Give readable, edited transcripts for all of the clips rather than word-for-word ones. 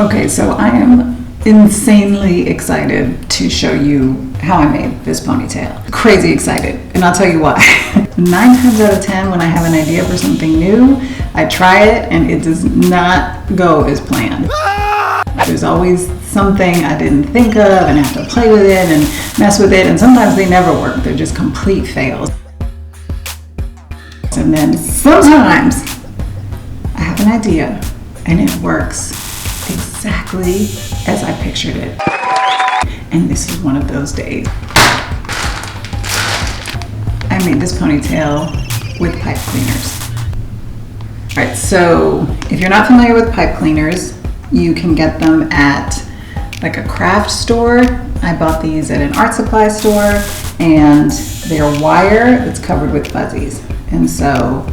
Okay, so I am insanely excited to show you how I made this ponytail. Crazy excited, and I'll tell you why. 9 times out of 10 when I have an idea for something new, I try it and it does not go as planned. There's always something I didn't think of and I have to play with it and mess with it, and sometimes they never work. They're just complete fails. And then sometimes I have an idea and it works exactly as I pictured it. And this is one of those days. I made this ponytail with pipe cleaners. All right, so if you're not familiar with pipe cleaners, you can get them at like a craft store. I bought these at an art supply store, and they're wire that's covered with fuzzies. And so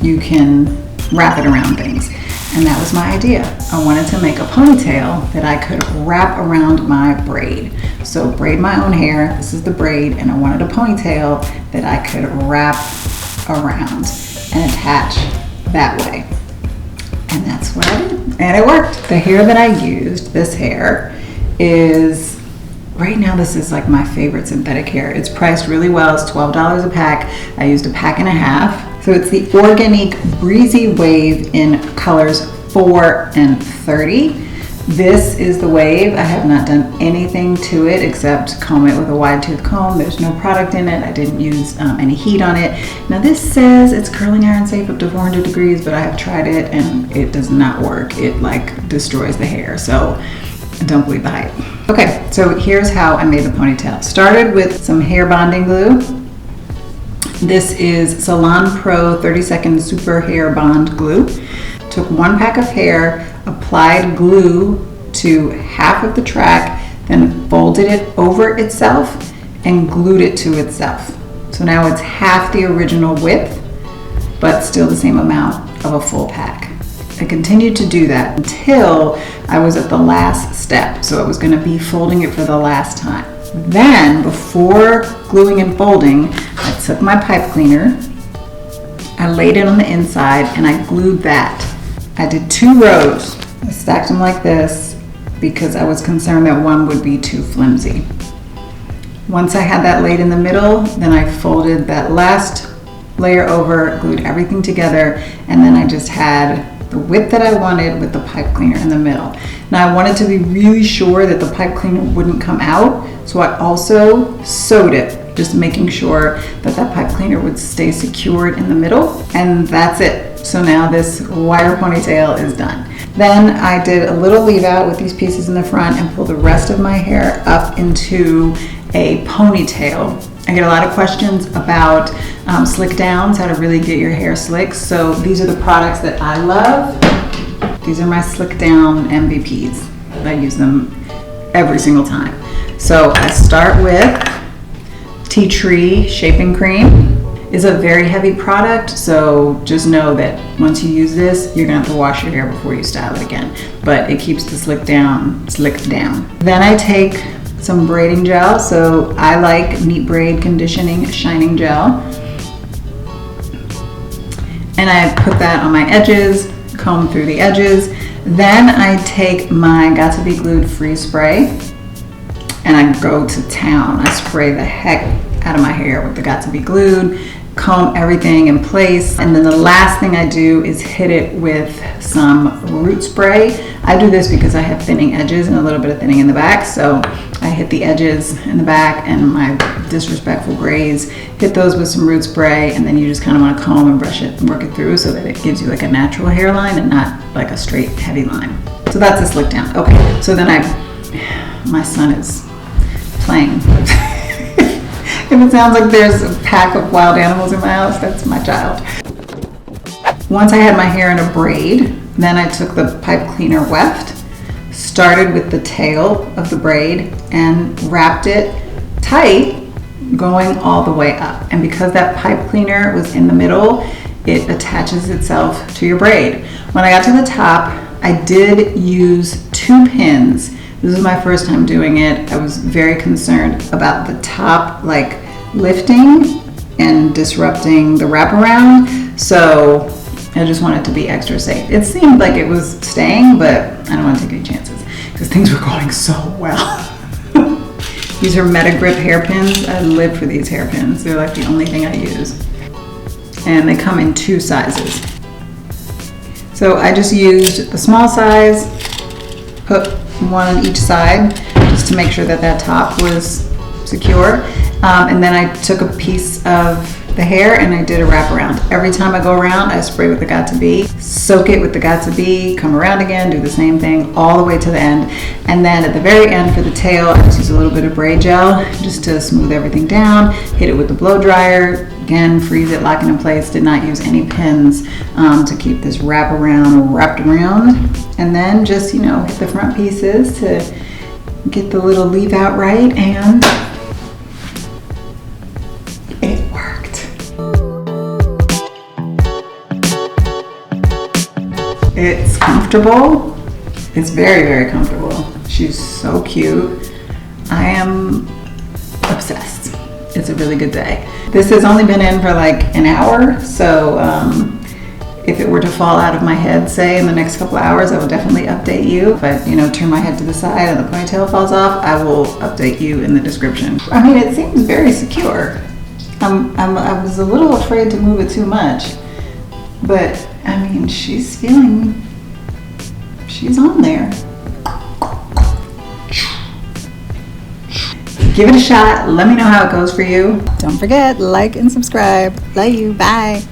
you can wrap it around things. And that was my idea. I wanted to make a ponytail that I could wrap around my braid. So braid my own hair, this is the braid, and I wanted a ponytail that I could wrap around and attach that way. And that's what I did, and it worked. The hair that I used, this hair, is, right now this is like my favorite synthetic hair. It's priced really well, it's $12 a pack. I used a pack and a half. So it's the Organic Breezy Wave in colors 4 and 30. This is the wave. I have not done anything to it except comb it with a wide tooth comb. There's no product in it. I didn't use any heat on it. Now this says it's curling iron safe up to 400 degrees, but I have tried it and it does not work. It like destroys the hair, so don't believe the hype. Okay, so here's how I made the ponytail. Started with some hair bonding glue. This is Salon Pro 30-second Super Hair Bond Glue. Took 1 pack of hair, applied glue to half of the track, then folded it over itself and glued it to itself. So now it's half the original width, but still the same amount of a full pack. I continued to do that until I was at the last step. So I was going to be folding it for the last time. Then, before gluing and folding, I took my pipe cleaner, I laid it on the inside, and I glued that. I did 2 rows. I stacked them like this because I was concerned that one would be too flimsy. Once I had that laid in the middle, then I folded that last layer over, glued everything together, and then I just had the width that I wanted with the pipe cleaner in the middle. Now I wanted to be really sure that the pipe cleaner wouldn't come out, so I also sewed it, just making sure that that pipe cleaner would stay secured in the middle, and that's it. So now this wire ponytail is done. Then I did a little leave out with these pieces in the front and pulled the rest of my hair up into a ponytail. I get a lot of questions about slick downs, how to really get your hair slick. So these are the products that I love. These are my slick down MVPs. I use them every single time. So I start with Tea Tree Shaping Cream. It's a very heavy product, so just know that once you use this, you're gonna have to wash your hair before you style it again. But it keeps the slicked down. Then I take some braiding gel. So I like Neat Braid Conditioning Shining Gel. And I put that on my edges, comb through the edges. Then I take my Got To Be Glued Free Spray and I go to town. I spray the heck out of my hair with the Got To Be Glued, comb everything in place, and then the last thing I do is hit it with some root spray. I do this because I have thinning edges and a little bit of thinning in the back, so I hit the edges in the back and my disrespectful grays, hit those with some root spray, and then you just kind of want to comb and brush it and work it through so that it gives you like a natural hairline and not like a straight heavy line. So that's a slick down. Okay, so then my son is playing. If it sounds like there's a pack of wild animals in my house, that's my child. Once I had my hair in a braid, then I took the pipe cleaner weft, started with the tail of the braid and wrapped it tight, going all the way up. And because that pipe cleaner was in the middle, it attaches itself to your braid. When I got to the top, I did use 2 pins. This was my first time doing it. I was very concerned about the top lifting and disrupting the wraparound. So I just wanted to be extra safe. It seemed like it was staying, but I don't want to take any chances because things were going so well. These are Metagrip hairpins. I live for these hairpins. They're like the only thing I use. And they come in 2 sizes. So I just used the small size, put one on each side just to make sure that that top was secure. And then I took a piece of the hair and I did a wraparound. Every time I go around, I spray with the Got2b, soak it with the Got2b, come around again, do the same thing all the way to the end. And then at the very end for the tail, I just use a little bit of braid gel just to smooth everything down, hit it with the blow dryer, again, freeze it, lock it in place. Did not use any pins to keep this wraparound wrapped around. And then just, hit the front pieces to get the little leave out right, and it worked. It's comfortable. It's very, very comfortable. She's so cute. I am obsessed. It's a really good day. This has only been in for like an hour, so if it were to fall out of my head, say, in the next couple hours, I will definitely update you. If I, turn my head to the side and the ponytail falls off, I will update you in the description. I mean, it seems very secure. I was a little afraid to move it too much, but I mean, she's on there. Give it a shot. Let me know how it goes for you. Don't forget, like and subscribe. Love you. Bye.